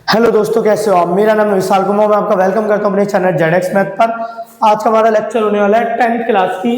Hello दोस्तों, कैसे हो आप। मेरा नाम है विशाल कुमार। मैं आपका वेलकम करता हूं अपने चैनल जेडेक्स मैथ पर। आज का हमारा लेक्चर होने वाला है 10th क्लास की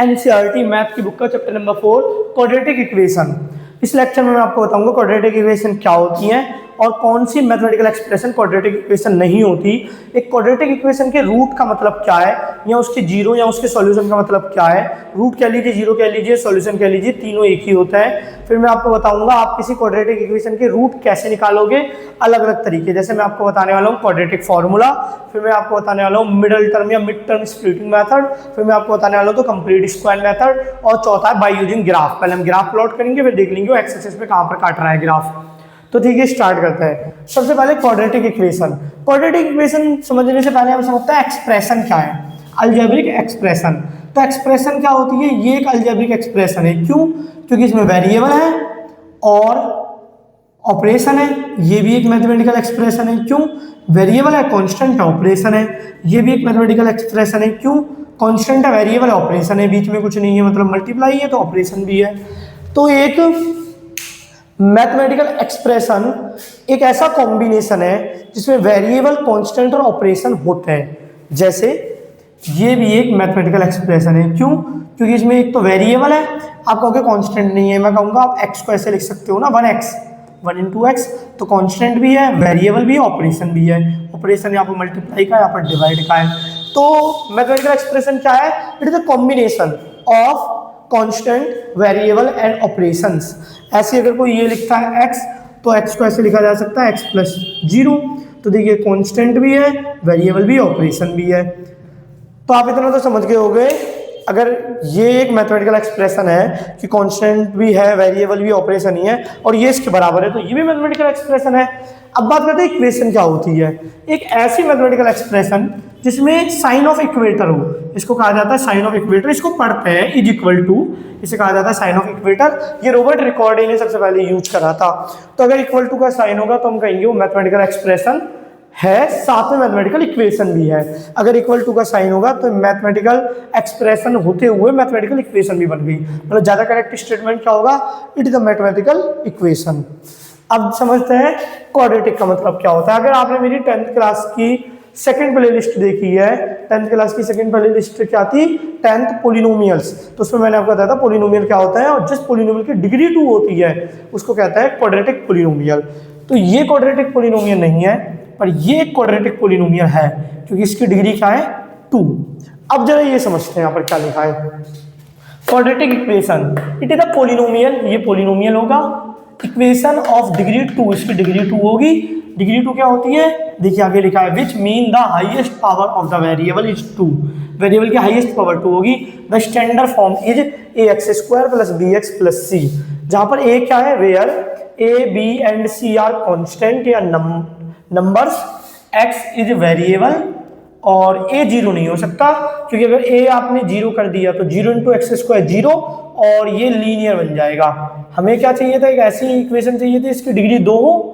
एनसीईआरटी मैथ की बुक का चैप्टर नंबर 4 क्वाड्रेटिक इक्वेशन। इस लेक्चर में मैं आपको बताऊंगा क्वाड्रेटिक इक्वेशन क्या होती है और कौन सी मैथमेटिकल एक्सप्रेशन क्वाड्रेटिक इक्वेशन नहीं होती। एक क्वाड्रेटिक इक्वेशन के रूट का मतलब क्या है, या उसके जीरो या उसके सॉल्यूशन का मतलब क्या है। रूट कह लीजिए, जीरो कह लीजिए, सॉल्यूशन कह लीजिए, तीनों एक ही होता है। फिर मैं आपको बताऊंगा आप किसी क्वाड्रेटिक इक्वेशन के रूट कैसे निकालोगे, अलग अलग तरीके। जैसे मैं आपको बताने वाला हूँ क्वाड्रेटिक फॉर्मूला, फिर मैं आपको बताने वाला हूँ मिडल टर्म या मिड टर्म स्प्लिटिंग मेथड, फिर मैं आपको बताने वाला हूँ तो कंप्लीट स्क्वायर मेथड, और चौथा है बाय यूजिंग ग्राफ। पहले हम ग्राफ प्लॉट करेंगे, फिर देख लेंगे एक्स एक्सिस पे कहाँ पर काट रहा है ग्राफ। तो ठीक है, स्टार्ट करते हैं। सबसे पहले क्वाड्रेटिक इक्वेशन। क्वाड्रेटिक इक्वेशन समझने से पहले हम समझते हैं एक्सप्रेशन क्या है। Algebraic expression. तो एक्सप्रेशन क्या होती है, ये एक अलजेब्रिक एक्सप्रेशन है। क्यों? क्योंकि इसमें वेरिएबल है और ऑपरेशन है। ये भी एक मैथमेटिकल एक्सप्रेशन है। क्यों? वेरिएबल है, कांस्टेंट है, ऑपरेशन है। ये भी एक मैथमेटिकल एक्सप्रेशन है। क्यों? कांस्टेंट है, वेरिएबल है, ऑपरेशन है, बीच में कुछ नहीं है, मतलब मल्टीप्लाई है तो ऑपरेशन भी है। तो एक मैथमेटिकल एक्सप्रेशन एक ऐसा कॉम्बिनेशन है जिसमें वेरिएबल, कांस्टेंट और ऑपरेशन होते हैं। जैसे ये भी एक मैथमेटिकल एक्सप्रेशन है। क्यों? क्योंकि इसमें एक तो वेरिएबल है, आप कहोगे कांस्टेंट नहीं है। मैं कहूँगा आप x को ऐसे लिख सकते हो ना, 1x, 1 इंटू एक्स। तो कांस्टेंट भी है, वेरिएबल भी है, ऑपरेशन भी है। ऑपरेशन यहाँ पर मल्टीप्लाई का, यहाँ पर डिवाइड का है। तो मैथमेटिकल एक्सप्रेशन क्या है? It is a combination of constant, variable and operations. ऐसे अगर कोई ये लिखता है x, तो x को ऐसे लिखा जा सकता है x प्लस 0। तो देखिए कांस्टेंट भी है, वेरिएबल भी, ऑपरेशन भी है। तो आप इतना तो समझ गए होंगे, अगर ये एक मैथमेटिकल एक्सप्रेशन है कि कांस्टेंट भी है, वेरिएबल भी, ऑपरेशन ही है, और ये इसके बराबर है, तो ये भी मैथमेटिकल एक्सप्रेशन है। अब बात करते हैं इक्वेशन क्या होती है। एक ऐसी मैथमेटिकल एक्सप्रेशन जिसमें साइन ऑफ इक्वेटर हो, इसको कहा जाता है साइन ऑफ इक्वेटर। इसको पढ़ते हैं इज इक्वल टू, इसे कहा जाता है साइन ऑफ इक्वेटर। ये रॉबर्ट रिकॉर्डे ने सबसे पहले यूज करा था। तो अगर इक्वल टू का साइन होगा तो हम कहेंगे वो मैथमेटिकल एक्सप्रेशन है, साथ में मैथमेटिकल इक्वेशन भी है। अगर इक्वल टू का साइन होगा तो मैथमेटिकल एक्सप्रेशन होते हुए मैथमेटिकल इक्वेशन भी बन गई। मतलब ज्यादा करेक्ट स्टेटमेंट क्या होगा, it is a mathematical equation. अब समझते हैं क्वाड्रेटिक का मतलब क्या होता है। अगर आपने मेरी 10th क्लास की सेकंड प्लेलिस्ट देखी है, 10th क्लास की सेकंड प्लेलिस्ट क्या थी, 10th पोलिनोमियल्स, तो उसमें मैंने आपको बताया था पोलिनोमियल क्या होता है, और जिस पोलिनोमियल की डिग्री 2 होती है उसको कहता है क्वाड्रेटिक पोलिनोमियल। तो ये क्वाड्रेटिक पोलिनोमियल नहीं है, पर ये क्वाड्रेटिक पोलिनोमियल है, क्योंकि इसकी डिग्री क्या है, 2। अब जरा ये समझते हैं यहाँ पर क्या लिखा है। Quadratic equation, it is a polynomial, ये पोलिनोमियल होगा। इक्वेशन ऑफ डिग्री 2, इसकी डिग्री 2 होगी। डिग्री 2 क्या होती है, देखिए आगे लिखा है, which mean the highest power of the variable is 2। Variable की हाईएस्ट पावर 2 होगी। The standard form is ax² plus bx plus c, जहां पर a क्या है, where a b and c are constant या नंबर्स, x इज वेरिएबल, और a zero नहीं हो सकता, क्योंकि अगर a आपने जीरो कर दिया तो 0 इंटू x² 0, और ये लीनियर बन जाएगा। हमें क्या चाहिए था, एक ऐसी इक्वेशन चाहिए थी इसकी डिग्री 2 हो,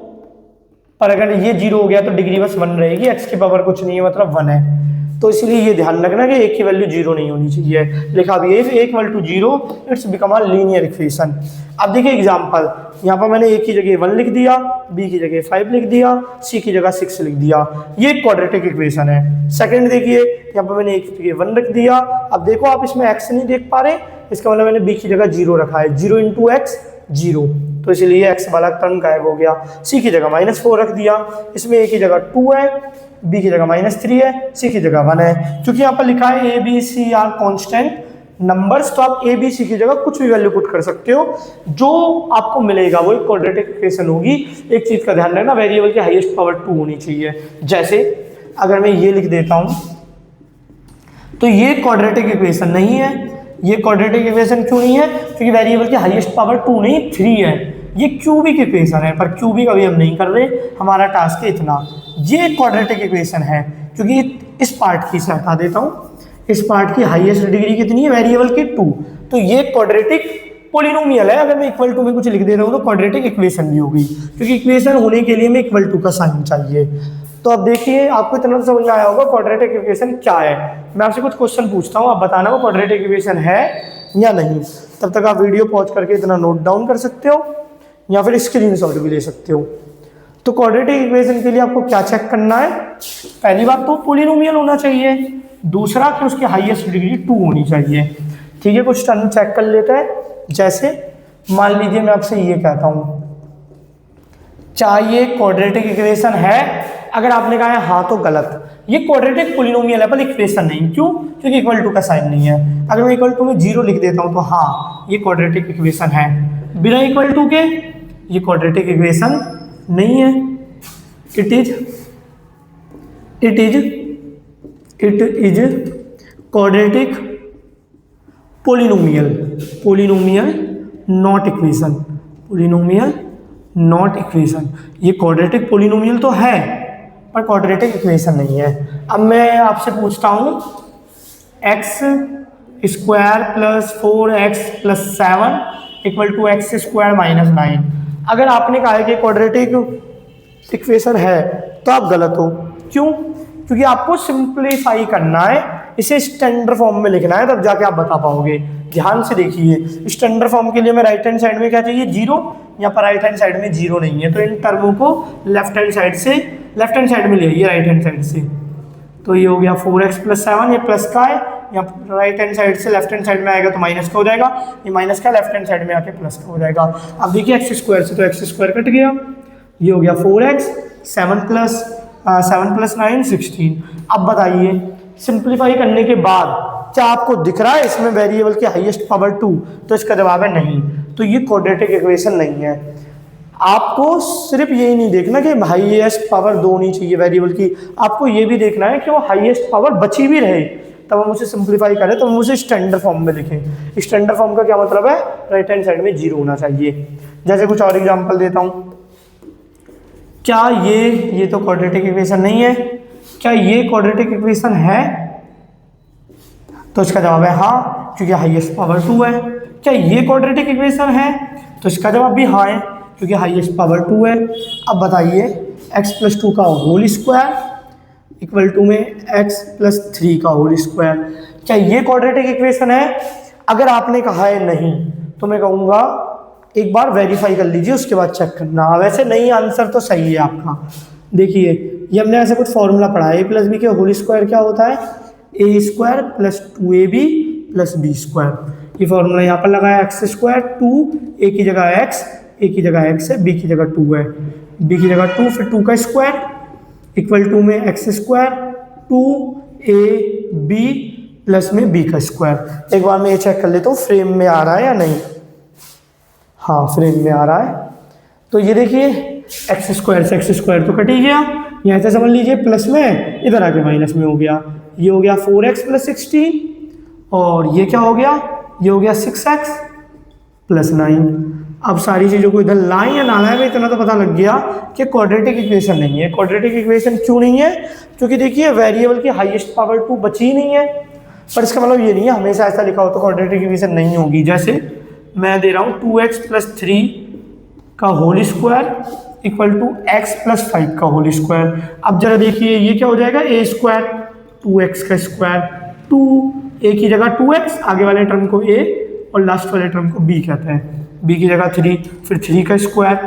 पर अगर ये 0 हो गया तो डिग्री बस 1 रहेगी, x की पावर कुछ नहीं है, मतलब 1 है। तो इसलिए ये ध्यान रखना कि a की वैल्यू 0 नहीं होनी चाहिए। लिखा भी है a equal to 0, it's become a linear equation. अब देखिए एग्जांपल, यहाँ पर मैंने a की जगह 1 लिख दिया, b की जगह 5 लिख दिया, c की जगह 6 लिख दिया। ये क्वाड्रेटिक इक्वेशन है। सेकंड देखिए, यहाँ पर मैंने a की जगह 1 रख दिया। अब देखो आप इसमें x नहीं देख पा रहे, इसका मतलब मैंने b की जगह 0 रखा है, 0 इंटू एक्स 0, तो इसलिए x वाला टर्म गायब हो गया। c की जगह -4 रख दिया, इसमें a की जगह 2 है, b की जगह -3 है, c की जगह 1 है। क्योंकि यहाँ पर लिखा है a b c are constant numbers, तो आप a b c की जगह कुछ भी वैल्यू पुट कर सकते हो, जो आपको मिलेगा वो एक क्वाड्रेटिक इक्वेशन होगी। एक चीज का ध्यान रखना, वेरिएबल की हाईएस्ट पावर 2 होनी चाहिए। जैसे अगर मैं ये लिख देता हूं तो ये क्वाड्रेटिक इक्वेशन नहीं है। ये क्वाड्रेटिक इक्वेशन क्यों नहीं है, क्योंकि वेरिएबल की हाईएस्ट पावर 2 नहीं 3 है। ये क्यूबिक इक्वेशन है, पर क्यूबिक अभी हम नहीं कर रहे, हमारा टास्क है इतना। ये क्वाड्रेटिक इक्वेशन है, क्योंकि इस पार्ट की से हटा देता हूँ, इस पार्ट की हाईएस्ट डिग्री कितनी है, वेरिएबल की 2। तो ये क्वाड्रेटिक पोलिनोमियल है। अगर मैं इक्वल टू में कुछ लिख दे रहा हूँ तो क्वाड्रेटिक इक्वेशन भी होगी, क्योंकि इक्वेशन होने के लिए मैं इक्वल टू का साइन चाहिए। तो अब देखिए, आपको इतना तो समझ में आया होगा क्वाड्रेटिक इक्वेशन क्या है। मैं आपसे कुछ क्वेश्चन पूछता हूँ, आप बताना वो क्वाड्रेटिक इक्वेशन है या नहीं। तब तक आप वीडियो पॉज करके इतना नोट डाउन कर सकते हो, या फिर स्क्रीनशॉट भी ले सकते हो। तो क्वाड्रेटिक इक्वेशन के लिए आपको क्या चेक करना है? पहली बात तो पोलिनोमियल होना चाहिए, दूसरा कि उसकी हाईएस्ट डिग्री 2 होनी चाहिए। ठीक है, कुछ टर्म चेक कर लेते हैं। जैसे मान लीजिए मैं आपसे ये कहता हूं, चाहिए क्वाड्रेटिक इक्वेशन है, अगर आपने कहा है हाँ तो गलत, ये क्वाड्रेटिक पोलिनोमियल है पर इक्वेशन नहीं। क्यों? क्योंकि इक्वल टू का साइन नहीं है। अगर मैं इक्वल टू में 0 लिख देता हूं तो हाँ ये क्वाड्रेटिक इक्वेशन है। बिना इक्वल टू के ये क्वाड्रेटिक इक्वेशन नहीं है। It is quadratic polynomial not equation. ये क्वाड्रेटिक पोलिनोमियल तो है पर क्वाड्रेटिक इक्वेशन नहीं है। अब मैं आपसे पूछता हूं x square plus 4x plus 7 equal to X square minus 9। अगर आपने कहा है कि क्वाड्रेटिक इक्वेशन है तो आप गलत हो। क्यों? क्योंकि आपको सिंप्लीफाई करना है, इसे स्टैंडर्ड फॉर्म में लिखना है, तब जाके आप बता पाओगे। ध्यान से देखिए, स्टैंडर्ड फॉर्म के लिए मैं राइट हैंड साइड में क्या चाहिए? 0। यहाँ पर राइट हैंड साइड में 0 नहीं है, तो इन टर्मों को लेफ्ट हैंड साइड में ले आइए, राइट हैंड साइड से। तो ये हो गया 4x प्लस 7, ये प्लस का है, यहाँ राइट हैंड साइड से लेफ्ट हैंड साइड में आएगा तो माइनस का हो जाएगा, ये माइनस का लेफ्ट हैंड साइड में आके प्लस का हो जाएगा। अब देखिए एक्स स्क्वायर से तो एक्स स्क्वायर कट गया, ये हो गया 4x, 7 प्लस 9 16। अब बताइए सिंप्लीफाई करने के बाद क्या आपको दिख रहा है इसमें वेरिएबल की हाईएस्ट पावर 2? तो इसका जवाब है नहीं। तो ये क्वाड्रेटिक इक्वेशन नहीं है। आपको सिर्फ यही नहीं देखना कि हाईएस्ट पावर 2 होनी चाहिए वेरिएबल की, आपको ये भी देखना है कि वो हाईएस्ट पावर बची भी रहे, तब हम उसे सिंप्लीफाई करें तो हम उसे स्टैंडर्ड फॉर्म में लिखें। स्टैंडर्ड फॉर्म का क्या मतलब है? राइट हैंड साइड में 0 होना चाहिए। जैसे कुछ और एग्जांपल देता हूँ। क्या ये तो क्वाड्रेटिक इक्वेशन नहीं है, क्या ये क्वाड्रेटिक इक्वेशन है? तो इसका जवाब है हाँ, क्योंकि हाईएस्ट पावर 2 है। क्या ये क्वाड्रेटिक इक्वेशन है? तो इसका जवाब भी हाँ है, क्योंकि हाईएस्ट पावर 2 है। अब बताइए x प्लस 2 का होल स्क्वायर इक्वल टू में x प्लस 3 का होल स्क्वायर, क्या ये क्वाड्रेटिक इक्वेशन है? अगर आपने कहा है नहीं तो मैं कहूँगा एक बार वेरीफाई कर लीजिए, उसके बाद चेक करना। वैसे नहीं, आंसर तो सही है आपका। देखिए ये हमने ऐसे कुछ फॉर्मूला पढ़ा है, a प्लस बी के होल स्क्वायर क्या होता है? a square plus 2ab plus b square. ये फॉर्मूला यहाँ पर लगा है, एक्स स्क्वायर 2, a की जगह x, a की जगह x है, b की जगह 2 है, b की जगह 2, फिर 2 का स्क्वायर इक्वल टू में एक्स स्क्वायर 2ab प्लस में b का स्क्वायर। एक बार मैं ये चेक कर लेता हूँ फ्रेम में आ रहा है या नहीं। हाँ फ्रेम में आ रहा है। तो ये देखिए एक्स स्क्वायर से एक्स स्क्वायर तो कट ही गया, यहाँ से समझ लीजिए प्लस में, इधर आके माइनस में हो गया। ये हो गया 4x प्लस 16 और ये क्या हो गया? ये हो गया 6x प्लस 9। अब सारी चीज़ों को इधर लाएं या ना लाएं, इतना तो पता लग गया कि क्वाड्रेटिक इक्वेशन नहीं है। क्वाड्रेटिक इक्वेशन क्यों नहीं है? क्योंकि देखिए वेरिएबल की हाईएस्ट पावर 2 बची ही नहीं है। पर इसका मतलब ये नहीं है हमेशा ऐसा लिखा हो तो क्वाड्रेटिक इक्वेशन नहीं होगी। जैसे मैं दे रहा हूँ 2x प्लस 3 का whole square equal to x plus 5 का होल स्क्वायर। अब जरा देखिए ये क्या हो जाएगा? a स्क्वायर 2x का स्क्वायर, 2a की जगह 2x, आगे वाले टर्म को a और लास्ट वाले टर्म को b कहते हैं, b की जगह 3, फिर 3 का स्क्वायर,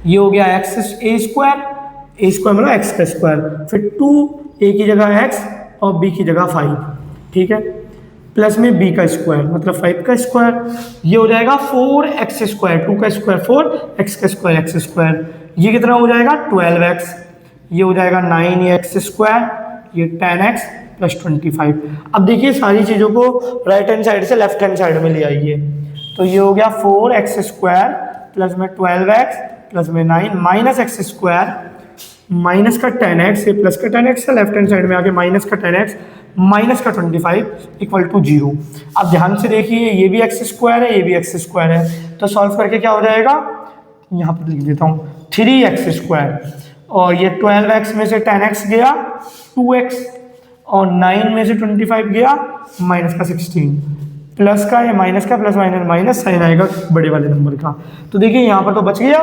ये हो गया x a स्क्वायर मतलब x का स्क्वायर, फिर 2a की जगह x और b की जगह 5, ठीक है, प्लस में b का स्क्वायर मतलब 5 का स्क्वायर, ये हो जाएगा 4x स्क्वायर, 2 का स्क्वायर 4, x का स्क्वायर x स्क्वायर, ये कितना हो जाएगा 12x, ये हो जाएगा 9x स्क्वायर, ये 10x प्लस 25। अब देखिए सारी चीज़ों को राइट हैंड साइड से लेफ्ट हैंड साइड में ले आइए, तो ये हो गया 4x स्क्वायर प्लस में 12x प्लस में 9 माइनस x स्क्वायर माइनस का 10x, ये प्लस का 10x है, लेफ्ट हैंड साइड में आके माइनस का 10x माइनस का 25 इक्वल टू 0। अब ध्यान से देखिए ये भी x स्क्वायर है, ये भी x स्क्वायर है, तो सॉल्व करके क्या हो जाएगा? यहाँ पर लिख देता हूँ 3x स्क्वायर, और ये 12x में से 10x गया 2x और 9 में से 25 गया माइनस का 16, प्लस का ये माइनस का प्लस माइनस माइनस साइन आएगा बड़े वाले नंबर का। तो देखिए यहाँ पर तो बच गया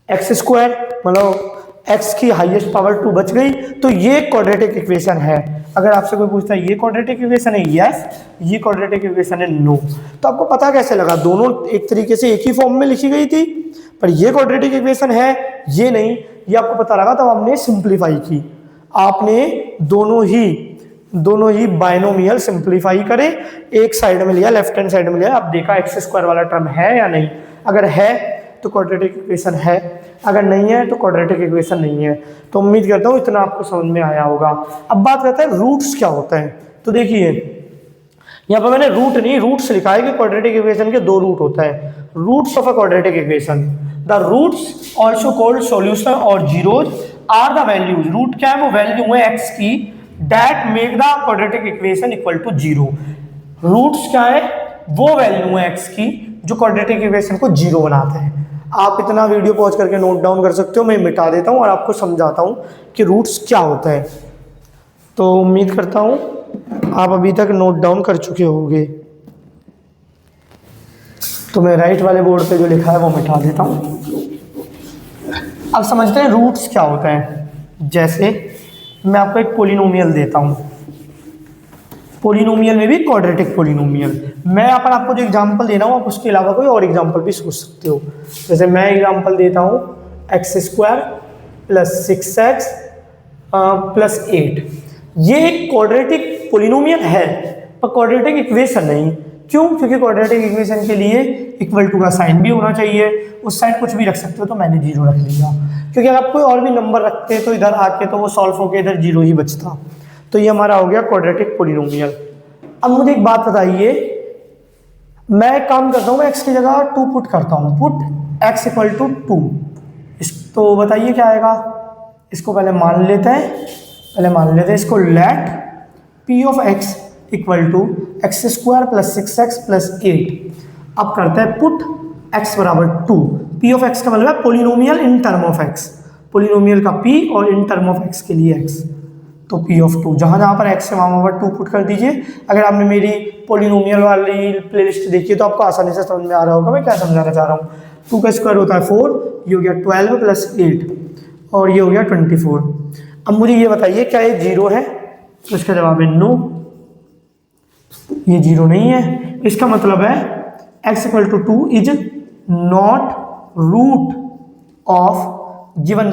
एक्स स्क्वायर, मतलब x की हाईएस्ट पावर 2 बच गई। तो ये क्वाड्रेटिक इक्वेशन है। अगर आपसे कोई पूछता है ये क्वाड्रेटिक इक्वेशन है, यस, ये क्वाड्रेटिक इक्वेशन है, नो। तो आपको पता कैसे लगा? दोनों एक तरीके से एक ही फॉर्म में लिखी गई थी, पर ये क्वाड्रेटिक इक्वेशन है, ये नहीं, ये आपको पता लगा तब हमने सिंप्लीफाई की। आपने दोनों ही बाइनोमियल सिंप्लीफाई करे, एक साइड में लिया, लेफ्ट हैंड साइड में लिया, अब देखा एक्स स्क्वायर वाला टर्म है या नहीं, अगर है तो क्वाड्रेटिक इक्वेशन है, अगर नहीं है तो क्वाड्रेटिक इक्वेशन नहीं है। तो उम्मीद करता हूँ इतना आपको समझ में आया होगा। अब बात करते हैं रूट्स क्या होता है। तो देखिए यहाँ पर मैंने रूट नहीं, रूट्स लिखा है कि क्वाड्रेटिक इक्वेशन के दो रूट होता है, roots of a quadratic equation. The roots also called solution और zeros are the values, root क्या है, वो वैल्यू है एक्स की that make the quadratic equation equal to zero. Roots क्या है, वो वैल्यू है एक्स की जो क्वाड्रेटिक इक्वेशन को जीरो बनाते हैं। आप इतना वीडियो पॉज करके नोट डाउन कर सकते हो, मैं मिटा देता हूँ और आपको समझाता हूँ कि रूट्स क्या होता है। तो उम्मीद करता हूँ आप अभी तक नोट डाउन कर चुके होंगे। तो मैं राइट वाले बोर्ड पे जो लिखा है वो मिटा देता हूँ। अब समझते हैं रूट्स क्या होता है। जैसे मैं आपको एक पोलिनोमियल देता हूँ, पोलिनोमियल में भी क्वाड्रेटिक पोलिनोमियल, मैं यहाँ पर आपको जो एग्जांपल दे रहा हूँ आप उसके अलावा कोई और एग्जांपल भी सोच सकते हो। जैसे मैं एग्जांपल देता हूँ x square plus 6x plus 8। ये एक क्वाड्रेटिक पोलिनोमियल है पर क्वाड्रेटिक इक्वेशन नहीं। क्यों? क्योंकि क्वाड्रेटिक इक्वेशन के लिए इक्वल टू का साइन भी होना चाहिए, उस साइड कुछ भी रख सकते हो, तो मैंने जीरो रख लिया। क्योंकि अगर आप कोई और भी नंबर रखते तो इधर आके तो वो सॉल्व होकर इधर जीरो ही बचता। तो ये हमारा हो गया क्वाड्रेटिक पोलिनोमियल। अब मुझे एक बात बताइए, मैं एक काम करता हूँ, मैं एक्स की जगह 2 पुट करता हूँ, पुट एक्स इक्वल टू 2। तो बताइए क्या आएगा। इसको पहले मान लेते हैं इसको, let P of X equal to X square plus 6x plus 8। अब करते हैं पुट x बराबर 2। पी ऑफ एक्स का मतलब है polynomial in term of x, polynomial का p और इन टर्म ऑफ x के लिए x। तो p ऑफ 2 जहाँ पर x है वहाँ पर 2 पुट कर दीजिए। अगर आपने मेरी पोलिनोमियल वाली प्लेलिस्ट देखी है तो आपको आसानी से समझ में आ रहा होगा मैं क्या समझाना चाह रहा हूँ। 2 का स्क्वायर होता है 4, ये हो गया 12 प्लस 8 और ये हो गया 24। अब मुझे ये बताइए क्या ये जीरो है? तो इसका जवाब है नो, ये जीरो नहीं है। इसका मतलब है x equal to 2 is not root of given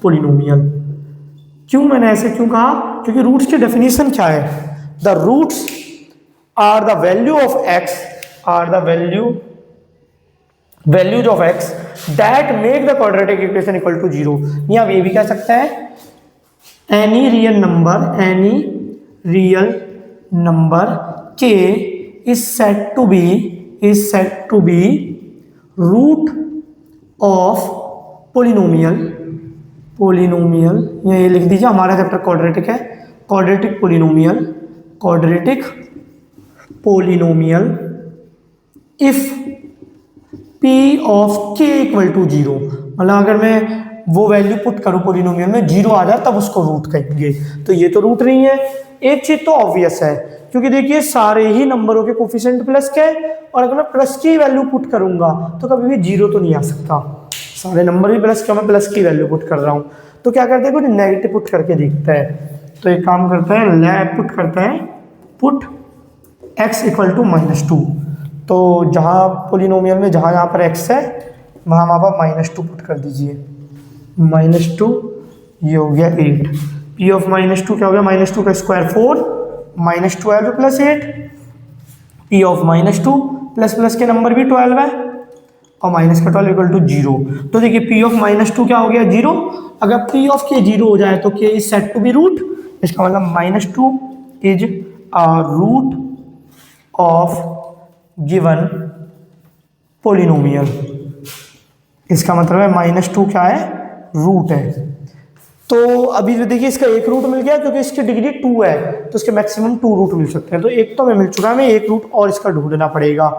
polynomial. क्यों मैंने ऐसे क्यों कहा? क्योंकि रूट्स की डेफिनेशन क्या है? The roots are the value of x, are the values of x that make the quadratic equation equal to zero. या ये भी कह सकते हैं any real number k is said to be root of polynomial, ये लिख दीजिए, हमारा चैप्टर क्वाड्रेटिक है, quadratic polynomial if p of k equal to zero. मतलब अगर मैं वो वैल्यू पुट करूँ पोलिनोमियल में, जीरो आ जाए तब उसको रूट कहेंगे। तो ये तो रूट नहीं है। एक चीज तो ऑब्वियस है, क्योंकि देखिए सारे ही नंबरों के कोफिशिएंट प्लस के, और अगर मैं प्लस की वैल्यू पुट करूंगा तो कभी भी जीरो तो नहीं आ सकता। सारे नंबर भी प्लस के, मैं प्लस की वैल्यू पुट कर रहा हूँ। तो क्या करते हैं, कुछ नेगेटिव पुट करके देखते हैं। तो एक काम करते हैं, पुट x इक्वल टू -2। तो जहाँ पोलिनोमियल में जहाँ पर x है वहाँ पर -2 पुट कर दीजिए। -2 ये हो गया 8। p ऑफ -2 क्या हो गया? -2 का square 4 -12 plus 8। p of -2 plus के नंबर भी 12 है और माइनस का 12 इक्वल टू 0। तो देखिए p ऑफ -2 क्या हो गया? 0। अगर p ऑफ k 0 हो जाए तो k is set to be root. इसका मतलब -2 is root of given polynomial. इसका मतलब है -2 क्या है? रूट है। तो अभी जो देखिए इसका एक रूट मिल गया, क्योंकि इसकी डिग्री 2 है तो इसके मैक्सिमम 2 रूट मिल सकते हैं। तो एक तो हमें मिल चुका है, हमें एक रूट और इसका ढूंढना पड़ेगा।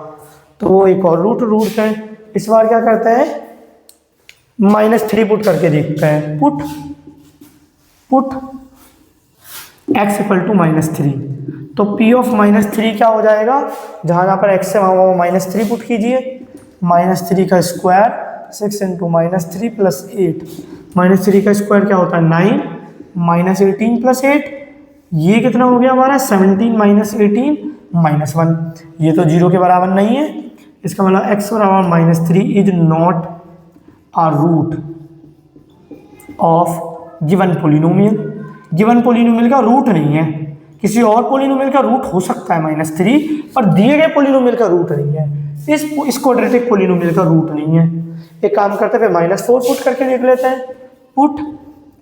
तो एक और रूट है। इस बार क्या करते हैं, -3 पुट करके देखते हैं। Put x equal to -3। तो p ऑफ -3 क्या हो जाएगा? जहाँ पर x है वहाँ -3 पुट कीजिए। -3 का स्क्वायर 6 इंटू -3 प्लस 8। -3 का स्क्वायर क्या होता है? 9 -18 प्लस 8, ये कितना हो गया हमारा? 17 -18 -1। ये तो जीरो के बराबर नहीं है, इसका मतलब एक्स बराबर -3 is not a root of given polynomial. Given polynomial का रूट नहीं है, किसी और पोलिनोमियल का रूट हो सकता है -3, पर दिए गए पोलिनोमियल का रूट नहीं है, इस क्वाड्रेटिक पोलिनोमियल का रूट नहीं है। एक काम करते हैं, -4 पुट करके देख लेते हैं। पुट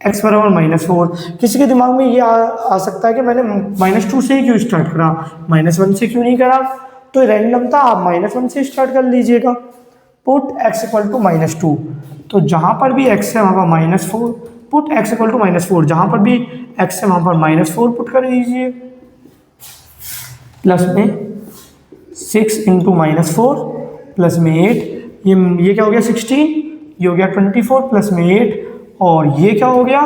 x बराबर -4। किसी के दिमाग में ये आ सकता है कि मैंने -2 से ही क्यों स्टार्ट करा, -1 से क्यों नहीं करा, तो रैंडम था, आप -1 से स्टार्ट कर लीजिएगा। पुट x इक्वल टू -2, तो जहाँ पर भी x है वहाँ पर -4, पुट x इक्वल टू -4, जहाँ पर भी x है वहाँ पर -4 पुट कर दीजिए। प्लस में 6 इंटू -4 प्लस में 8, ये क्या हो गया 16, ये हो गया 24 प्लस में 8, और ये क्या हो गया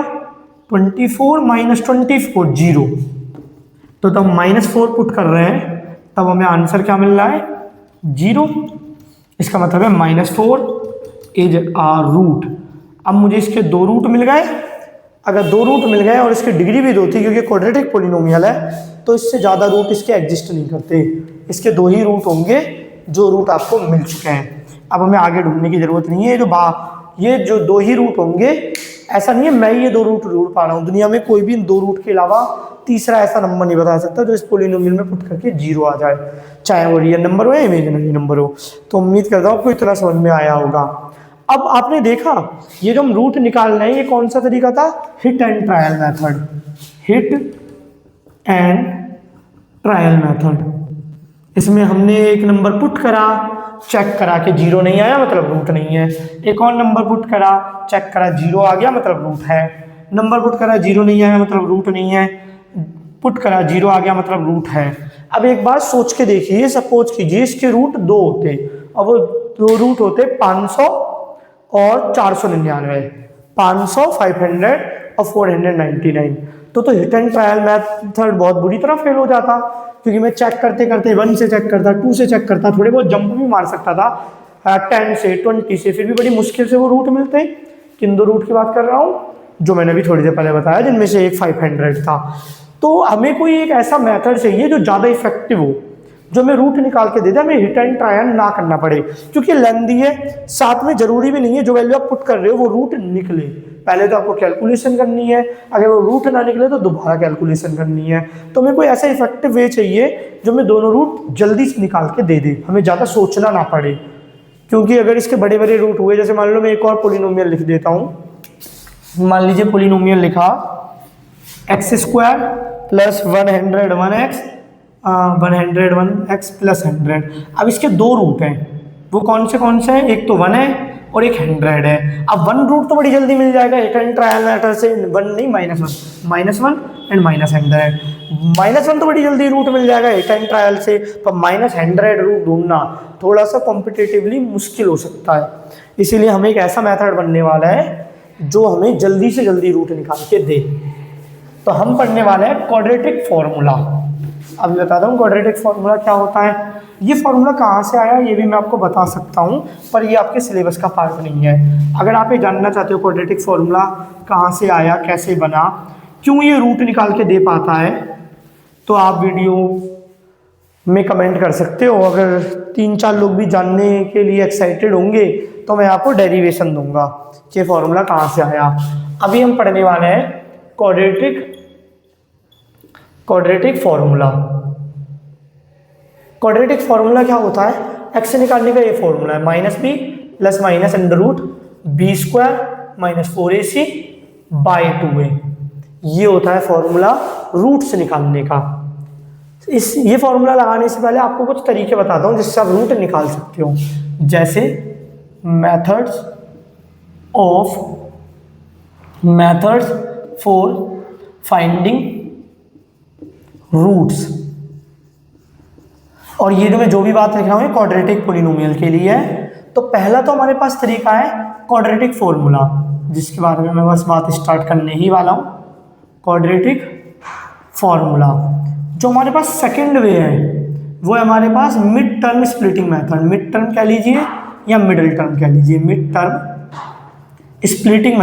24 माइनस 24 0। तो तब -4 पुट कर रहे हैं, तब हमें आंसर क्या मिल रहा है 0। इसका मतलब है -4 इज आ रूट। अब मुझे इसके 2 रूट मिल गए। अगर 2 रूट मिल गए और इसकी डिग्री भी 2 थी, क्योंकि क्वाड्रेटिक पोलिनोमियल है, तो इससे ज़्यादा रूट इसके एग्जिस्ट नहीं करते। इसके 2 ही रूट होंगे, जो रूट आपको मिल चुके हैं। अब हमें आगे ढूंढने की जरूरत नहीं है। ये जो 2 ही रूट होंगे, ऐसा नहीं है मैं ये 2 रूट ढूंढ पा रहा हूँ, दुनिया में कोई भी इन 2 रूट के अलावा तीसरा ऐसा नंबर नहीं बता सकता जो इस पोलिनोमियल में पुट करके 0 आ जाए, चाहे वो रियल नंबर हो या इमेजिनरी नंबर हो। तो उम्मीद करता हूँ आपको इतना समझ में आया होगा। अब आपने देखा ये जो हम रूट निकाल रहे हैं, ये कौन सा तरीका था, hit and trial method. Hit and trial method, इसमें हमने एक नंबर पुट करा, चेक करा कि 0 नहीं आया मतलब रूट नहीं है। एक और नंबर पुट करा, चेक करा 0 आ गया मतलब रूट है। नंबर पुट करा 0 नहीं आया मतलब रूट नहीं है। पुट करा 0 आ गया मतलब रूट है। अब एक बात सोच के देखिए, सपोज कीजिए इसके रूट 2 होते, अब वो 2 रूट होते 500 और 499, 500, 500 और 499। तो हिट एंड ट्रायल मेथड बहुत बुरी तरह फेल हो जाता, क्योंकि मैं चेक करते करते 1 से चेक करता, 2 से चेक करता, थोड़े बहुत जंप भी मार सकता था, 10 से 20 से, फिर भी बड़ी मुश्किल से वो रूट मिलते। किन 2 रूट की बात कर रहा हूँ, जो मैंने भी थोड़ी देर पहले बताया, जिनमें से एक 500 था। तो हमें कोई एक ऐसा मेथड चाहिए जो ज़्यादा इफेक्टिव हो, जो हमें रूट निकाल के दे दे, हमें हिट एंड ट्रायल ना करना पड़े, क्योंकि लेंदी है, साथ में जरूरी भी नहीं है जो वैल्यू आप पुट कर रहे हो वो रूट निकले। पहले तो आपको कैलकुलेशन करनी है, अगर वो रूट ना निकले तो दोबारा कैलकुलेशन करनी है। तो हमें कोई ऐसा इफेक्टिव वे चाहिए जो हमें दोनों रूट जल्दी से निकाल के दे दे, हमें ज़्यादा सोचना ना पड़े। क्योंकि अगर इसके बड़े बड़े रूट हुए, जैसे मान लो मैं एक और पोलिनोमियल लिख देता हूँ, मान लीजिए पोलिनोमियल लिखा x² plus 101x 101x plus 100। अब इसके 2 रूट हैं, वो कौन से हैं, एक तो 1 है और एक 100 है। अब 1 रूट तो बड़ी जल्दी मिल जाएगा हिट एंड ट्रायल मेथड से, 1 नहीं -1 एंड -100। -1 तो बड़ी जल्दी रूट मिल जाएगा हिट एंड ट्रायल से, पर -100 रूट ढूंढना थोड़ा सा कॉम्पिटिटिवली मुश्किल हो सकता है। इसीलिए हमें एक ऐसा मेथड बनने वाला है जो हमें जल्दी से जल्दी रूट निकाल के दे। तो हम पढ़ने वाले हैं क्वाड्रेटिक फॉर्मूला। अभी बताता हूँ क्वाड्रेटिक फॉर्मूला क्या होता है। ये फॉर्मूला कहाँ से आया ये भी मैं आपको बता सकता हूँ, पर ये आपके सिलेबस का पार्ट नहीं है। अगर आप ये जानना चाहते हो क्वाड्रेटिक फॉर्मूला कहाँ से आया, कैसे बना, क्यों ये रूट निकाल के दे पाता है, तो आप वीडियो में कमेंट कर सकते हो। अगर 3-4 लोग भी जानने के लिए एक्साइटेड होंगे तो मैं आपको डेरिवेशन दूंगा कि फॉर्मूला कहाँ से आया। अभी हम पढ़ने वाले हैं क्वाड्रेटिक फॉर्मूला। क्वाड्रेटिक फॉर्मूला क्या होता है, एक्स से निकालने का ये फॉर्मूला है, -b plus minus under root b² minus 4ac by 2a। ये होता है फॉर्मूला रूट से निकालने का। ये फॉर्मूला लगाने से पहले आपको कुछ तरीके बताता हूँ जिससे आप रूट निकाल सकते हो, जैसे मेथड्स फॉर फाइंडिंग रूट्स। और ये जो मैं जो भी बात लिख रहा हूँ क्वाड्रेटिक पोलिनोमियल के लिए है। तो पहला तो हमारे पास तरीका है क्वाड्रेटिक फॉर्मूला, जिसके बारे में मैं बस बात स्टार्ट करने ही वाला हूँ। क्वाड्रेटिक फॉर्मूला जो हमारे पास सेकंड वे है वो है हमारे पास mid term splitting method. Mid term कह लीजिए या मिडिल टर्म कह लीजिए, मिड टर्म स्प्लिटिंग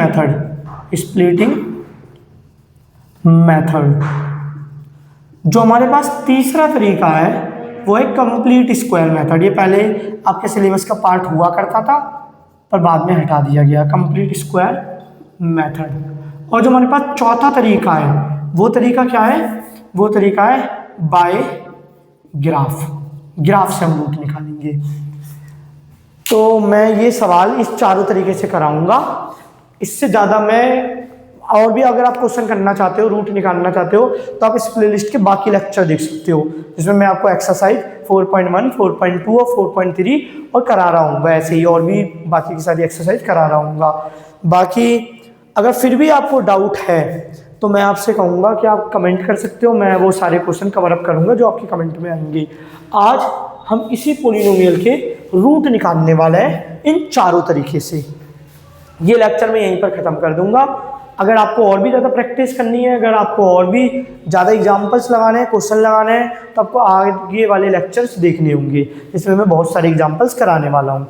मेथड। जो हमारे पास तीसरा तरीका है वो है कंप्लीट स्क्वायर मेथड। ये पहले आपके सिलेबस का पार्ट हुआ करता था पर बाद में हटा दिया गया, कंप्लीट स्क्वायर मेथड। और जो हमारे पास चौथा तरीका है वो तरीका क्या है, वो तरीका है बाय ग्राफ। ग्राफ से हम रूट निकालेंगे। तो मैं ये सवाल इस चारों तरीके से कराऊंगा, इससे ज़्यादा मैं और भी अगर आप क्वेश्चन करना चाहते हो, रूट निकालना चाहते हो, तो आप इस प्लेलिस्ट के बाकी लेक्चर देख सकते हो, जिसमें मैं आपको एक्सरसाइज 4.1, 4.2 और 4.3 और करा रहा हूँ। वैसे ही और भी बाकी की सारी एक्सरसाइज करा रहा हूँ। बाकी अगर फिर भी आपको डाउट है तो मैं आपसे कहूँगा कि आप कमेंट कर सकते हो, मैं वो सारे क्वेश्चन कवर अप करूँगा जो आपके कमेंट में आएंगे। आज हम इसी पोलिनोमियल के रूट निकालने वाले हैं इन चारों तरीके से। ये लेक्चर मैं यहीं पर ख़त्म कर दूंगा। अगर आपको और भी ज़्यादा प्रैक्टिस करनी है, अगर आपको और भी ज़्यादा एग्जाम्पल्स लगाने हैं, क्वेश्चन लगाने हैं, तो आपको आगे वाले लेक्चर्स देखने होंगे, इसमें मैं बहुत सारे एग्जाम्पल्स कराने वाला हूँ।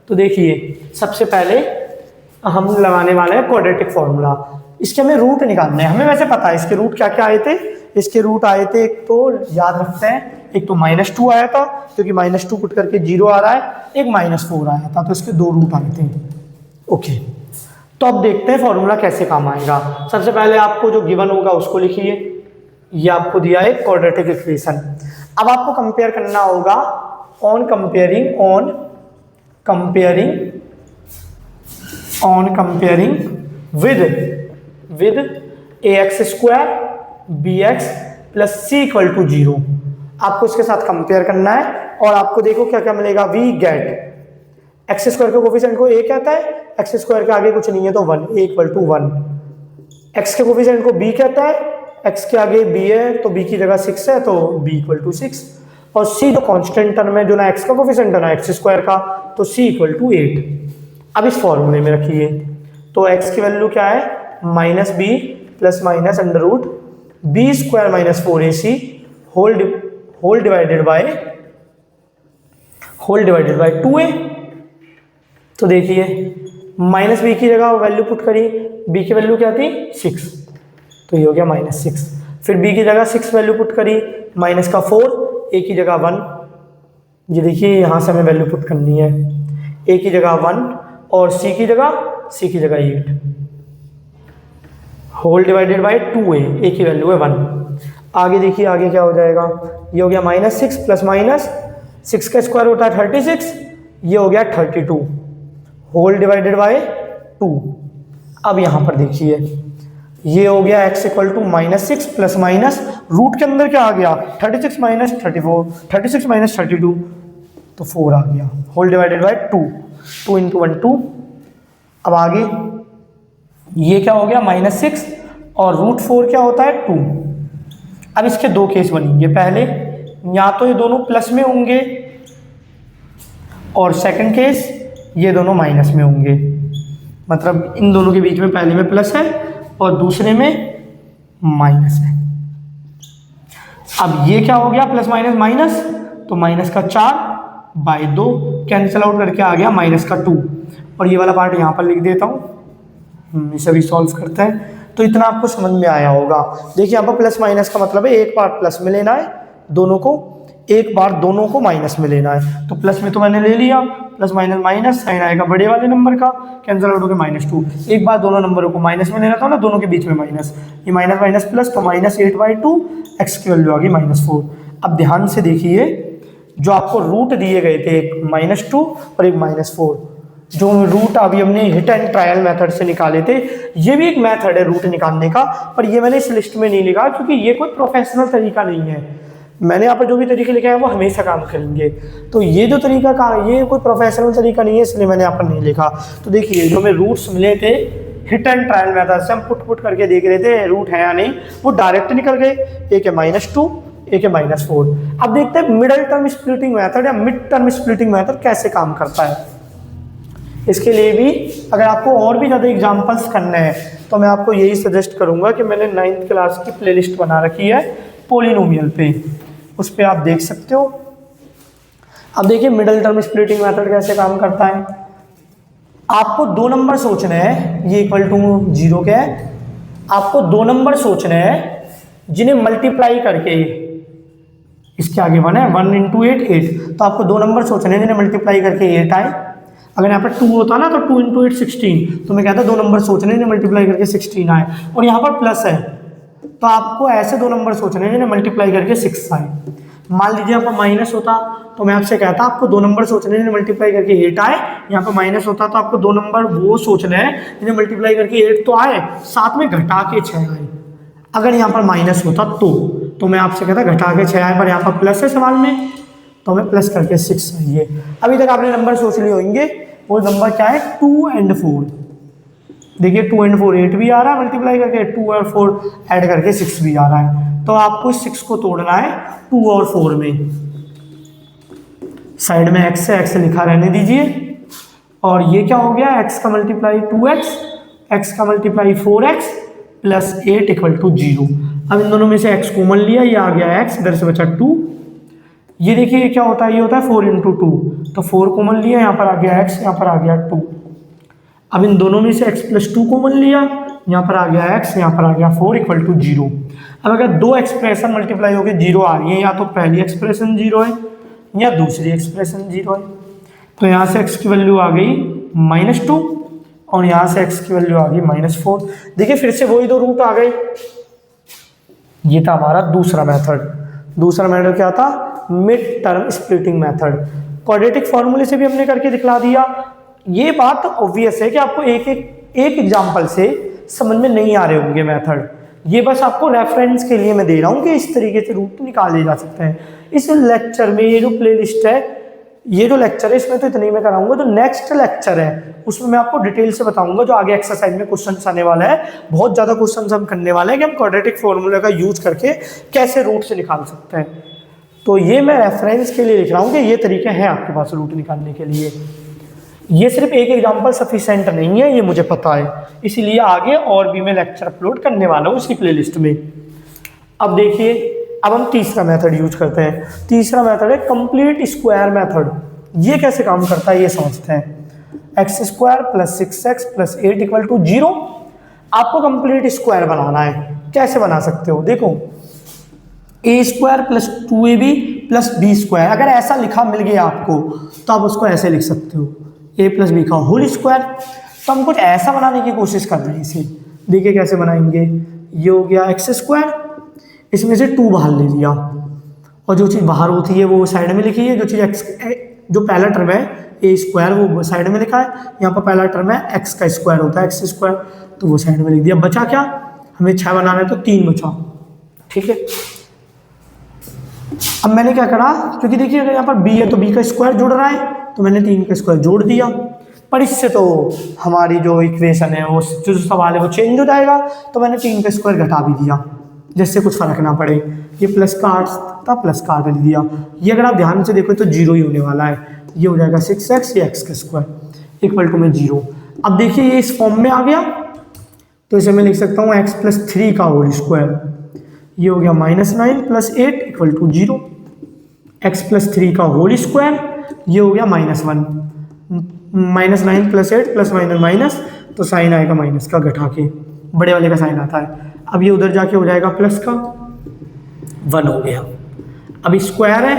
तो देखिए, सबसे पहले हम लगाने वाले हैं क्वाड्रेटिक फॉर्मूला। इसके हमें रूट निकालने हैं। हमें वैसे पता है इसके रूट क्या क्या आए थे। इसके रूट आए थे, एक तो याद रखते हैं, एक तो -2 आया था क्योंकि -2 कुट करके 0 आ रहा है, एक -4 आया था, तो इसके 2 रूट आए थे। ओके, तो अब देखते हैं फॉर्मूला कैसे काम आएगा। सबसे पहले आपको जो गिवन होगा उसको लिखिए। ये आपको दिया है क्वाड्रेटिक इक्वेशन। अब आपको कंपेयर करना होगा on comparing with ax² bx plus c = 0। आपको इसके साथ कंपेयर करना है और आपको देखो क्या क्या मिलेगा। वी गेट x² के कोफिशिएंट को a कहता है, x² के आगे कुछ नहीं है तो 1, a = 1। x के कोफिशिएंट को b कहता है, x के आगे b है तो b की जगह 6 है तो b = 6। और c जो कांस्टेंट टर्म है, जो ना x का कोफिशिएंट है ना x² का, तो c = 8। अब इस फॉर्मूले में रखिए तो x की वैल्यू क्या है, -b plus minus √ b² - 4ac whole divided by 2a। तो देखिए -b की जगह वैल्यू पुट करी, b की वैल्यू क्या थी 6, तो ये हो गया -6। फिर b की जगह 6 वैल्यू पुट करी, -4, a की जगह 1। ये देखिए यहाँ से हमें वैल्यू पुट करनी है, a की जगह 1 और c की जगह 8 whole divided by 2a, a की वैल्यू है 1। आगे देखिए आगे क्या हो जाएगा, ये हो गया -6 प्लस माइनस 6 का स्क्वायर होता है 36, ये हो गया 32 होल डिवाइडेड बाय 2। अब यहाँ पर देखिए ये हो गया x = -6 प्लस माइनस रूट के अंदर क्या आ गया 36 - 34, 36 - 32 तो 4 आ गया होल डिवाइडेड बाय 2 × 1 2। अब आगे ये क्या हो गया -6 और √4 क्या होता है 2। अब इसके दो केस बनेंगे, पहले या तो ये दोनों प्लस में होंगे और सेकंड केस ये दोनों माइनस में होंगे। मतलब इन दोनों के बीच में पहले में प्लस है और दूसरे में माइनस है। अब ये क्या हो गया +- तो -4/2 कैंसिल आउट करके आ गया -2। और ये वाला पार्ट यहाँ पर लिख देता हूँ, इसे भी सॉल्व करते हैं। तो इतना आपको समझ में आया होगा। देखिए यहाँ पर प्लस माइनस का मतलब है एक बार प्लस में लेना है दोनों को, एक बार दोनों को माइनस में लेना है। तो प्लस में तो मैंने ले लिया, प्लस माइनस साइन आएगा बड़े वाले नंबर का, कैंसिल आउट हो गया -2। एक बार दोनों नंबरों को माइनस में लेना था ना, दोनों के बीच में माइनस, ये माइनस प्लस तो -8/2, x की वैल्यू आ गई -4। अब ध्यान से देखिए जो आपको रूट दिए गए थे, एक -2 और एक -4, जो रूट अभी हमने हिट एंड ट्रायल मेथड से निकाले थे, ये भी एक मेथड है रूट निकालने का, पर ये मैंने इस लिस्ट में नहीं लिखा क्योंकि ये कोई प्रोफेशनल तरीका नहीं है। मैंने यहाँ पर जो भी तरीके लिखे हैं वो हमेशा काम करेंगे, तो ये जो तरीका का ये कोई प्रोफेशनल तरीका नहीं है, इसलिए मैंने यहाँ पर नहीं लिखा। तो देखिए जो हमें रूट्स मिले थे हिट एंड ट्रायल मेथड से, हम पुट करके देख रहे थे रूट है या नहीं, वो डायरेक्ट निकल गए। एक है -2, एक है -4। अब देखते हैं मिडल टर्म स्प्लिटिंग मेथड या मिड टर्म स्प्लिटिंग मेथड कैसे काम करता है। इसके लिए भी अगर आपको और भी ज़्यादा एग्जांपल्स करने हैं तो मैं आपको यही सजेस्ट करूंगा कि मैंने 9th क्लास की प्लेलिस्ट बना रखी है पोलिनोमियल पे, उस पर आप देख सकते हो। अब देखिए मिडल टर्म स्प्लिटिंग मेथड कैसे काम करता है। आपको 2 नंबर सोचने हैं, ये = 0 के है। आपको 2 नंबर सोचने हैं जिन्हें मल्टीप्लाई करके इसके आगे 1 है, 1 इंटू 8 8, तो आपको 2 नंबर सोचने हैं जिन्हें मल्टीप्लाई करके 8 आए। अगर यहाँ पर 2 होता ना तो 2 इंटू 8 16, तो मैं कहता 2 नंबर सोचने जिन्हें मल्टीप्लाई करके 16 आए। और यहाँ पर प्लस है तो आपको ऐसे 2 नंबर सोचने हैं जिन्हें मल्टीप्लाई करके 6 आए। मान लीजिए यहाँ पर माइनस होता तो मैं आपसे कहता आपको 2 नंबर सोचने हैं जिन्हें मल्टीप्लाई करके 8 आए। यहाँ पर माइनस होता तो आपको 2 नंबर वो सोचने हैं जिन्हें मल्टीप्लाई करके 8 तो आए, साथ में घटा के 6 आए। अगर यहाँ पर माइनस होता तो मैं आपसे कहता घटा के 6 आए, पर यहाँ पर प्लस है सवाल में तो हमें प्लस करके 6 आइए। अभी तक आपने नंबर सोच लिए होंगे, वो नंबर क्या है 2 और 4। देखिए 2 और 4 8 भी आ रहा है मल्टीप्लाई करके, 2 और 4 ऐड करके 6 भी आ रहा है। तो आपको 6 को तोड़ना है 2 और 4 में। साइड में x है, x लिखा रहने दीजिए। और ये क्या हो गया, x का मल्टीप्लाई 2x, x का multiply 4x plus 8 equal to 0। अब इन दोनों में से x कॉमन लिया, ये आ गया x, इधर से बचा 2। ये देखिए क्या होता है, ये होता है 4 इंटू 2, तो 4 कॉमन लिया, यहाँ पर आ गया x, यहाँ पर आ गया 2। अब इन दोनों में से x प्लस 2 कॉमन लिया, यहाँ पर आ गया x, यहाँ पर आ गया 4 इक्वल टू 0। अब अगर दो एक्सप्रेशन मल्टीप्लाई होकर 0 आ रही है, या तो पहली एक्सप्रेशन 0 है या दूसरी एक्सप्रेशन 0 है, तो यहाँ से x की वैल्यू आ गई -2 और यहाँ से x की वैल्यू आ गई -4। देखिए फिर से वही 2 रूट आ गए। ये था हमारा दूसरा मेथड। दूसरा मेथड क्या था, mid term splitting method. Quadratic फॉर्मूले से भी हमने करके दिखला दिया। ये बात ऑब्वियस है कि आपको एक एग्जाम्पल से समझ में नहीं आ रहे होंगे मेथड, ये बस आपको रेफरेंस के लिए मैं दे रहा हूँ कि इस तरीके से रूट निकाले जा सकते हैं। इस लेक्चर में ये जो प्लेलिस्ट है, ये जो लेक्चर है, इसमें तो इतनी मैं कराऊंगा। जो नेक्स्ट लेक्चर है उसमें मैं आपको डिटेल से बताऊंगा, जो आगे एक्सरसाइज में क्वेश्चन आने वाला है। बहुत ज़्यादा क्वेश्चन हम करने वाले हैं कि हम क्वाड्रेटिक फॉर्मूले का यूज करके कैसे रूट से निकाल सकते हैं। तो ये मैं रेफरेंस के लिए लिख रहा हूँ कि ये तरीके हैं आपके पास रूट निकालने के लिए। ये सिर्फ एक एग्जाम्पल सफिशेंट नहीं है, ये मुझे पता है, इसीलिए आगे और भी मैं लेक्चर अपलोड करने वाला हूँ इसी प्लेलिस्ट में। अब देखिए, अब हम तीसरा मेथड यूज करते हैं। तीसरा मेथड है कंप्लीट स्क्वायर मेथड। ये कैसे काम करता है ये समझते हैं। x² + 6x + 8 equal to 0। आपको कंप्लीट स्क्वायर बनाना है। कैसे बना सकते हो, देखो a² + 2ab + b²। अगर ऐसा लिखा मिल गया आपको तो आप उसको ऐसे लिख सकते हो, a + b का होल स्क्वायर। तो हम कुछ ऐसा बनाने की कोशिश कर रहे हैं इसे। देखिए कैसे बनाएंगे। ये हो गया x², इसमें से 2 बाहर ले लिया और जो चीज़ बाहर होती है वो साइड में लिखी है। जो चीज़ x, जो पहला टर्म है a² वो साइड में लिखा है। यहाँ पर पहला टर्म है x का स्क्वायर होता है x², तो वो साइड में लिख दिया। बचा क्या, हमें 6 बनाना है तो 3 बचा। ठीक है, अब मैंने क्या करा, क्योंकि देखिए अगर यहाँ पर b है तो b का स्क्वायर जुड़ रहा है, तो मैंने 3 का स्क्वायर जोड़ दिया। पर इससे तो हमारी जो इक्वेशन है, वो जो सवाल है वो चेंज हो जाएगा, तो मैंने 3 का स्क्वायर घटा भी दिया जिससे कुछ फर्क ना पड़े। ये प्लस का 8 था, प्लस का 8 लिख दिया। ये अगर आप ध्यान से देखो तो 0 ही होने वाला है। ये हो जाएगा 6x, ये x का स्क्वायर इक्वल टू में 0। अब देखिए ये इस फॉर्म में आ गया, तो इसे मैं लिख सकता हूँ x + 3 का होल स्क्वायर। ये हो गया -9 + 8 इक्वल टू 0। x + 3 का होल स्क्वायर, ये हो गया -1। -9 + 8 प्लस माइनस, तो साइन आएगा माइनस का घटा के, बड़े वाले का साइन आता है। अब ये उधर जाके हो जाएगा प्लस का 1 हो गया। अब स्क्वायर है,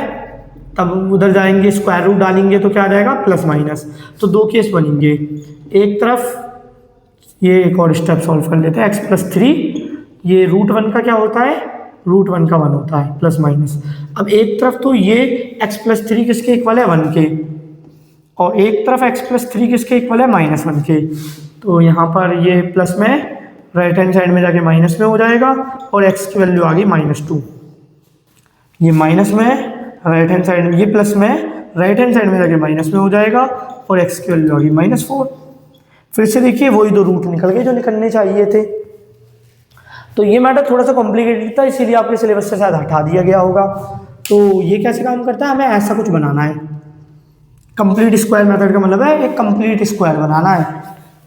तब उधर जाएंगे स्क्वायर रूट डालेंगे तो क्या आ जाएगा +-। तो 2 केस बनेंगे। एक तरफ ये एक और स्टेप सॉल्व कर लेते हैं। x + 3, ये √1 का क्या होता है, √1 का 1 होता है +-। अब एक तरफ तो ये x + 3 किसके इक्वल है 1 के, और एक तरफ x + 3 किसके इक्वल है -1 के। तो यहाँ पर ये प्लस में राइट हैंड साइड में जाके माइनस में हो जाएगा, और x की वैल्यू आ गई -2। ये माइनस में राइट हैंड साइड में, ये प्लस में राइट हैंड साइड में जाके माइनस में हो जाएगा, और x की वैल्यू आ गई -4। फिर से देखिए वही 2 रूट निकल गए जो निकलने चाहिए थे। तो ये मैटर थोड़ा सा कॉम्प्लिकेटेड था, इसीलिए आपके सिलेबस से शायद हटा दिया गया होगा। तो ये कैसे काम करता है, हमें ऐसा कुछ बनाना है। कंप्लीट स्क्वायर मेथड का मतलब है एक कंप्लीट स्क्वायर बनाना है।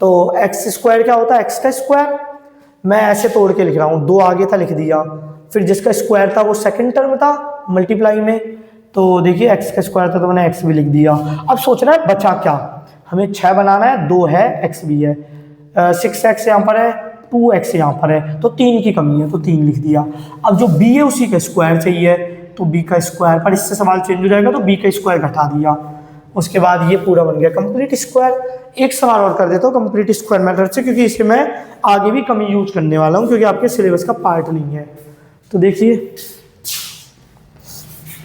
तो x² क्या होता है, x का स्क्वायर। मैं ऐसे तोड़ के लिख रहा हूँ, 2 आगे था लिख दिया, फिर जिसका स्क्वायर था वो सेकंड टर्म था मल्टीप्लाई में, तो देखिए x का स्क्वायर था तो मैंने x भी लिख दिया। अब सोचना है बचा क्या, हमें 6 बनाना है, 2 है, x भी है, 6x यहाँ पर है, 2x यहाँ पर है, तो 3 की कमी है तो 3 लिख दिया। अब जो b है उसी का स्क्वायर चाहिए, तो बी का स्क्वायर, पर इससे सवाल चेंज हो जाएगा तो बी का स्क्वायर घटा दिया। उसके बाद ये पूरा बन गया कंप्लीट स्क्वायर। एक सवाल और कर देता हूँ कंप्लीट स्क्वायर मेथड से, क्योंकि इसे मैं आगे भी कम यूज करने वाला हूँ, क्योंकि आपके सिलेबस का पार्ट नहीं है। तो देखिए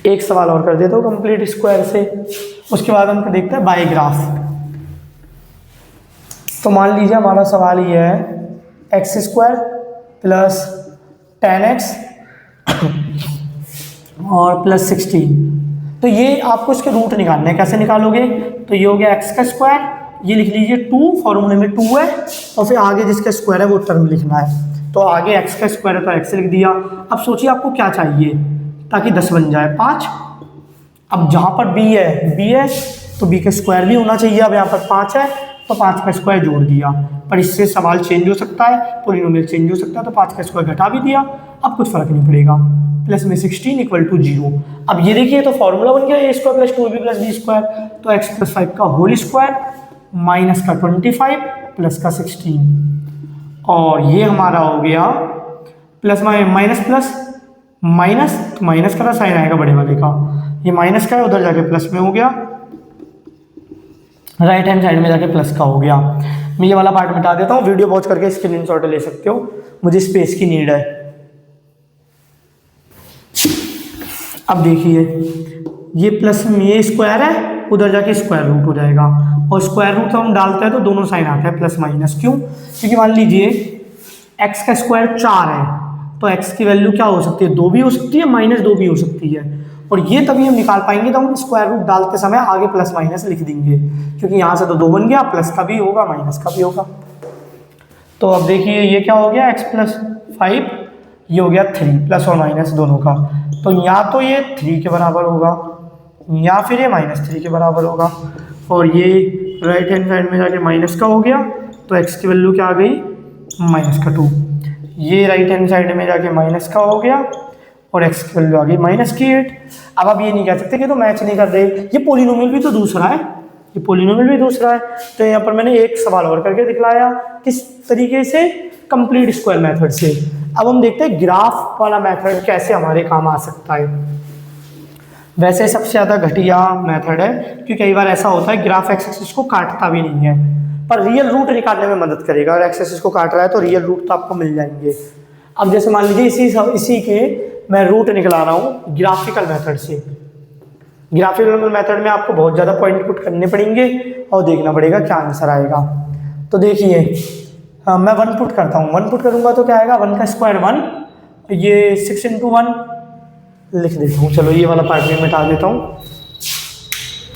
एक सवाल और कर देता हूँ कंप्लीट स्क्वायर से। उसके बाद हम देखते हैं बाय ग्राफ। तो मान लीजिए हमारा सवाल ये है एक्स स्क्वायर प्लस 10x और प्लस 16। तो ये आपको इसके रूट निकालने हैं। कैसे निकालोगे? तो ये हो गया एक्स का स्क्वायर, ये लिख लीजिए 2, फॉर्मूले में 2 है, और फिर आगे जिसका स्क्वायर है वो टर्म लिखना है। तो आगे एक्स का स्क्वायर है तो एक्स लिख दिया। अब सोचिए आपको क्या चाहिए ताकि 10 बन जाए, 5। अब जहाँ पर बी है तो बी का स्क्वायर भी होना चाहिए। अब यहाँ पर 5 है तो 5 का स्क्वायर जोड़ दिया, पर इससे सवाल चेंज हो सकता है, पॉलिनोमियल चेंज हो सकता है, तो 5 का स्क्वायर घटा भी दिया। अब कुछ फर्क नहीं पड़ेगा। प्लस में 16 इक्वल टू 0। अब ये देखिए तो फॉर्मूला बन गया A square plus 2b plus B square. तो एक्स प्लस 5 का होल स्क्वायर माइनस का 25 प्लस का 16, और ये हमारा हो गया प्लस माइनस प्लस माइनस, तो माइनस का साइन आएगा बड़े वाले का, ये माइनस का है उधर जाके प्लस में हो गया, राइट हैंड साइड में जाके प्लस का हो गया। मैं ये वाला पार्ट मिटा देता हूँ, वीडियो पॉज करके स्क्रीनशॉट ले सकते हो, मुझे स्पेस की नीड है। अब देखिए ये प्लस में ये स्क्वायर है, उधर जाके स्क्वायर रूट हो जाएगा, और स्क्वायर रूट हम डालते हैं तो दोनों साइन आते हैं प्लस माइनस। क्यों? क्योंकि मान लीजिए एक्स का स्क्वायर 4 है तो एक्स की वैल्यू क्या हो सकती है? 2 भी हो सकती है, -2 भी हो सकती है, और ये तभी हम निकाल पाएंगे तो हम स्क्वायर रूट डालते समय आगे प्लस माइनस लिख देंगे, क्योंकि यहाँ से तो 2 बन गया, प्लस का भी होगा माइनस का भी होगा। तो अब देखिए ये क्या हो गया, एक्स प्लस 5, ये हो गया 3, प्लस और माइनस दोनों का। तो या तो ये 3 के बराबर होगा या फिर ये -3 के बराबर होगा, और ये राइट हैंड साइड में जाके माइनस का हो गया, तो एक्स की वैल्यू क्या आ गई, -2। ये राइट हैंड साइड में जाके माइनस का हो गया, और एक्स की वैल्यू आ गई -8। अब आप ये नहीं कह सकते कि तो मैच नहीं कर रहे, ये पोलिनोमियल भी तो दूसरा है, ये पोलिनोमियल भी दूसरा है। तो यहाँ पर मैंने एक सवाल और करके दिखलाया, किस तरीके से, कंप्लीट स्क्वायर मेथड से। अब हम देखते हैं ग्राफ वाला मेथड कैसे हमारे काम आ सकता है। वैसे सबसे ज़्यादा घटिया मेथड है, क्योंकि कई बार ऐसा होता है ग्राफ एक्स एक्सिस को काटता भी नहीं है, पर रियल रूट निकालने में मदद करेगा। और एक्स एक्सिस को काट रहा है तो रियल रूट तो आपको मिल जाएंगे। अब जैसे मान लीजिए इसी के मैं रूट निकला रहा हूँ ग्राफिकल मेथड से। ग्राफिकल मेथड में आपको बहुत ज़्यादा पॉइंट पुट करने पड़ेंगे और देखना पड़ेगा क्या आंसर आएगा। तो देखिए मैं 1 पुट करता हूँ, 1 पुट करूँगा तो क्या आएगा, 1 का स्क्वायर 1, ये 6 × 1 लिख देता हूँ। चलो ये वाला पार्ट भी मिटा देता हूँ,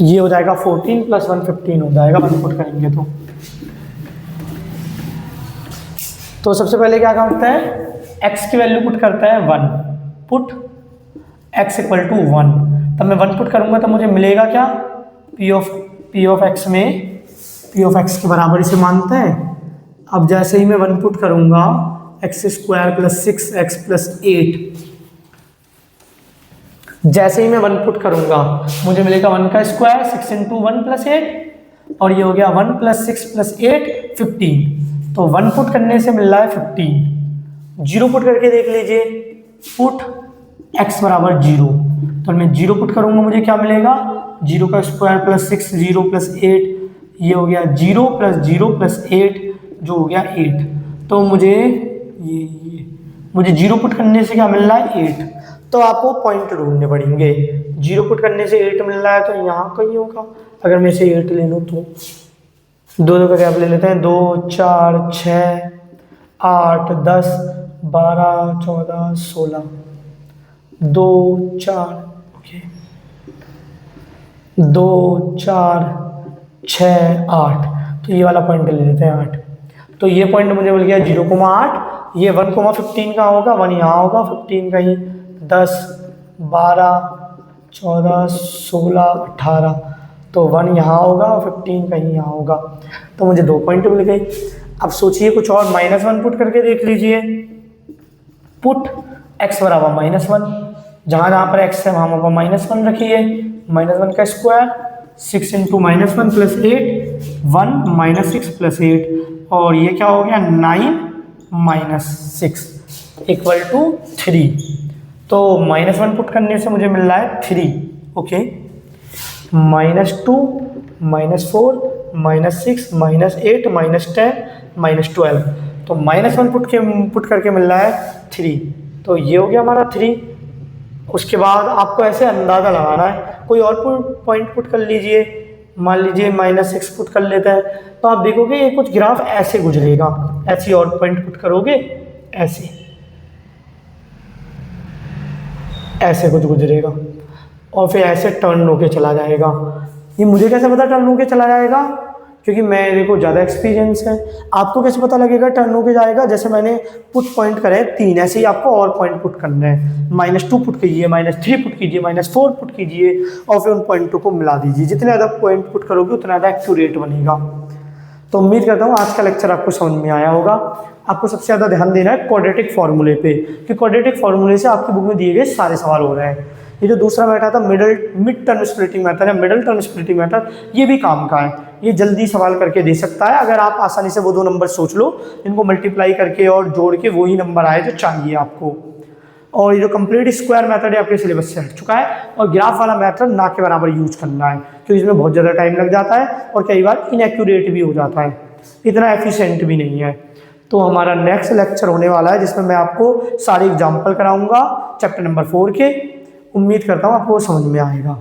ये हो जाएगा 14 + 1 15 हो जाएगा 1 पुट करेंगे तो सबसे पहले क्या करता है, x की वैल्यू पुट करता है 1, पुट x = 1। तब मैं 1 पुट करूँगा तो मुझे मिलेगा क्या, p ऑफ x में p ऑफ x के बराबर इसे मानता है। अब जैसे ही मैं 1 पुट करूँगा x² + 6x + 8, जैसे ही मैं 1 पुट करूँगा मुझे मिलेगा 1 का स्क्वायर 6 × 1 + 8, और ये हो गया 1 + 6 + 8 15। तो 1 पुट करने से मिल रहा है 15। 0 पुट करके देख लीजिए, पुट x = 0, तो मैं 0 पुट करूँगा मुझे क्या मिलेगा, 0 का स्क्वायर + 6 0 + 8, ये हो गया 0 + 0 + 8 जो हो गया 8। तो मुझे 0 पुट करने से क्या मिल रहा है, 8। तो आपको पॉइंट ढूंढने पड़ेंगे। 0 पुट करने से 8 मिल रहा है तो यहाँ कहीं होगा। अगर मैं इसे 8 ले लूँ तो 2 का गैप ले लेते हैं, 2 4 6 8 10 12 14 16, 2 4 ओके 2 4 6 8, तो ये वाला पॉइंट ले लेते हैं 8। तो ये पॉइंट मुझे मिल गया 0,8। ये 1,15 का होगा, 1 यहाँ होगा, 15 कहीं 10 12 14 16 18, तो 1 यहाँ होगा और 15 कहीं यहाँ होगा। तो मुझे 2 पॉइंट मिल गए। अब सोचिए कुछ और, -1 पुट करके देख लीजिए, पुट x = -1, जहाँ जहाँ पर x है वहाँ पर -1 रखिए, -1 का स्क्वायर 6 × -1 + 8, 1 -6 + 8, और ये क्या हो गया 9 - 6 = 3। तो -1 पुट करने से मुझे मिल रहा है 3, ओके, -2, -4, -6, -8, -10, -12, तो -1 पुट करके मिल रहा है 3, तो ये हो गया हमारा 3। उसके बाद आपको ऐसे अंदाज़ा लगाना है, कोई और पॉइंट पुट कर लीजिए, मान लीजिए -6 पुट कर लेते हैं, तो आप देखोगे ये कुछ ग्राफ ऐसे गुजरेगा, ऐसे और पॉइंट पुट करोगे, ऐसे कुछ गुजरेगा और फिर ऐसे टर्न होके चला जाएगा। ये मुझे कैसे पता टर्न होके चला जाएगा? क्योंकि मेरे को ज़्यादा एक्सपीरियंस है। आपको कैसे पता लगेगा टर्न होके जाएगा? जैसे मैंने पुट पॉइंट करे 3, ऐसे ही आपको और पॉइंट पुट करने हैं। -2 पुट कीजिए, -3 पुट कीजिए, -4 पुट कीजिए और फिर उन पॉइंटों को मिला दीजिए। जितने ज़्यादा पॉइंट पुट करोगे उतना ज़्यादा एक्यूरेट बनेगा। तो उम्मीद करता हूँ आज का लेक्चर आपको समझ में आया होगा। आपको सबसे ज़्यादा ध्यान देना है क्वाड्रेटिक फार्मूले पे, कि क्वाड्रेटिक फार्मूले से आपकी बुक में दिए गए सारे सवाल हो रहे हैं। ये जो दूसरा मेथड था मिड टर्म स्प्लिटिंग मेथड या मिडल टर्म स्प्लिटिंग मेथड, ये भी काम का है, ये जल्दी सवाल करके दे सकता है। अगर आप आसानी से वो 2 नंबर सोच लो, इनको मल्टीप्लाई करके और जोड़ के वही नंबर आए जो चाहिए आपको। और ये जो कंप्लीट स्क्वायर मेथड है आपके सिलेबस से हट चुका है, और ग्राफ वाला मेथड ना के बराबर यूज करना है, क्योंकि इसमें बहुत ज़्यादा टाइम लग जाता है और कई बार इनएक्यूरेट भी हो जाता है, इतना एफिशिएंट भी नहीं है। तो हमारा नेक्स्ट लेक्चर होने वाला है जिसमें मैं आपको सारे एग्जाम्पल कराऊंगा चैप्टर नंबर 4 के। उम्मीद करता हूँ आपको समझ में आएगा।